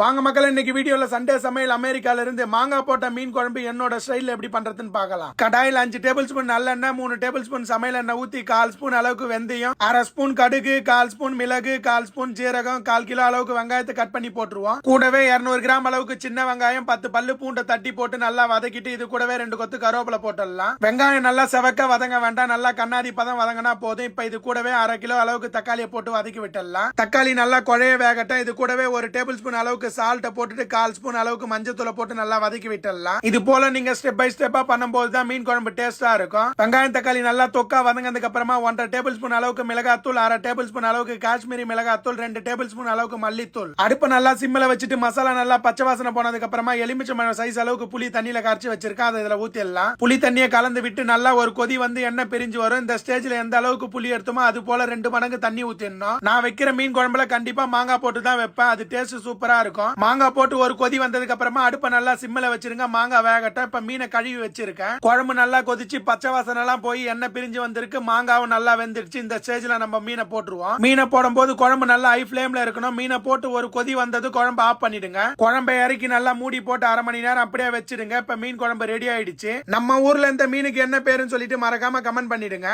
வாங்க மக்கள், இன்னைக்கு வீடியோல சண்டே சமையல் அமெரிக்கால இருந்து மாங்காய் போட்ட மீன் குழம்பு என்னோட ஸ்டைல்ல எப்படி பண்றதுன்னு பார்க்கலாம். கடாயில் 5 டேபிள் ஸ்பூன் நல்லெண்ணெய், 3 டேபிள் ஸ்பூன் சமையல் எண்ணெய் ஊத்தி 1/4 ஸ்பூன் அளவுக்கு வெந்தயம், 1/2 ஸ்பூன் கடுகு, 1/4 ஸ்பூன் மிளகு, 1/4 ஸ்பூன் ஜீரகம், 1/4 கிலோ அளவுக்கு வெங்காயத்தை கட் பண்ணி போட்டுருவோம். கூடவே 200 கிராம் அளவுக்கு சின்ன வெங்காயம், 10 பல்லு பூண்டை தட்டி போட்டு நல்லா வதக்கிட்டு இது கூடவே 2 கொத்து கருவேப்பிலை போட்டுடலாம். வெங்காயம் நல்லா செவக்க வதங்க வேண்டாம், நல்லா கண்ணாடி பதம் வதங்கினா போதும். இப்ப இது கூடவே 1/2 கிலோ அளவுக்கு தக்காளியை போட்டு வதக்கி விட்டுடலாம். தக்காளி நல்லா குழைய வேகட்டும். இது கூடவே 1 டேபிள் ஸ்பூன் அளவுக்கு சால்ட்டை போட்டுட்டு 1/4 ஸ்பூன் அளவுக்கு மஞ்சத்தூளை போட்டு நல்லா வதக்கி விட்டுடலாம். இது போல நீங்க ஸ்டெப் பை ஸ்டெப்பா பண்ணும்போது தான் மீன் குழம்பு டேஸ்டா இருக்கும். வெங்காயம் தக்காளி நல்லா தொக்கா வதங்கினதுக்கு அப்புறமா 1/2 டேபிள் ஸ்பூன் அளவுக்கு மிளகாத்தூள், 1/2 டேபிள் ஸ்பூன் அளவுக்கு காஷ்மீரி மிளகாத்தூள், 2 டேபிள் ஸ்பூன் அளவுக்கு மல்லித்தூள். அடுப்பு நல்லா சிம்மில வச்சுட்டு மசாலா நல்லா பச்சை வாசனை போனதுக்கு அப்புறமா எலுமிச்சம்பழம் சைஸ் அளவுக்கு புளி தண்ணியில கரைச்சி வச்சிருக்கேன், அதை இதுல ஊத்திடலாம். புளி தண்ணியை கலந்து விட்டு நல்லா ஒரு கொதி வந்து எண்ணெய் பிரிஞ்சு வரும். இந்த ஸ்டேஜ்ல எந்த அளவுக்கு புளி எடுத்தோமோ அது போல 2 மடங்கு தண்ணி ஊத்திடணும். நான் வைக்கிற மீன் குழம்புல கண்டிப்பா மாங்காய் போட்டு தான் வைப்பேன், அது டேஸ்ட் சூப்பரா இருக்கும். மாங்காய் போட்டு ஒரு கொதி வந்ததுக்கு அப்புறமா அடுப்பை நல்லா சிம்மில வச்சிருங்க. மாங்காய் வேகட்டும். இப்ப மீனை கழுவி வச்சிருக்கேன். குழம்பு நல்லா கொதிச்சு பச்சை வாசனை எல்லாம் போய் எண்ணெய் பிரிஞ்சு வந்திருக்கு. மாங்காவும் நல்லா வெந்துருச்சு. இந்த ஸ்டேஜ்ல நம்ம மீனை போட்டுருவோம். மீனை போடும் போது குழம்பு நல்லா ஹை ஃபிளேம்ல இருக்கணும். மீனை போட்டு ஒரு கொதி வந்தது குழம்பு ஆஃப் பண்ணிடுங்க. குழம்பை இறக்கி நல்லா மூடி போட்டு 1/2 மணி நேரம் அப்படியே வச்சிடுங்க. இப்ப மீன் குழம்பு ரெடி ஆயிடுச்சு. நம்ம ஊர்ல இந்த மீனுக்கு என்ன பேருன்னு சொல்லிட்டு மறக்காம கமெண்ட் பண்ணிடுங்க.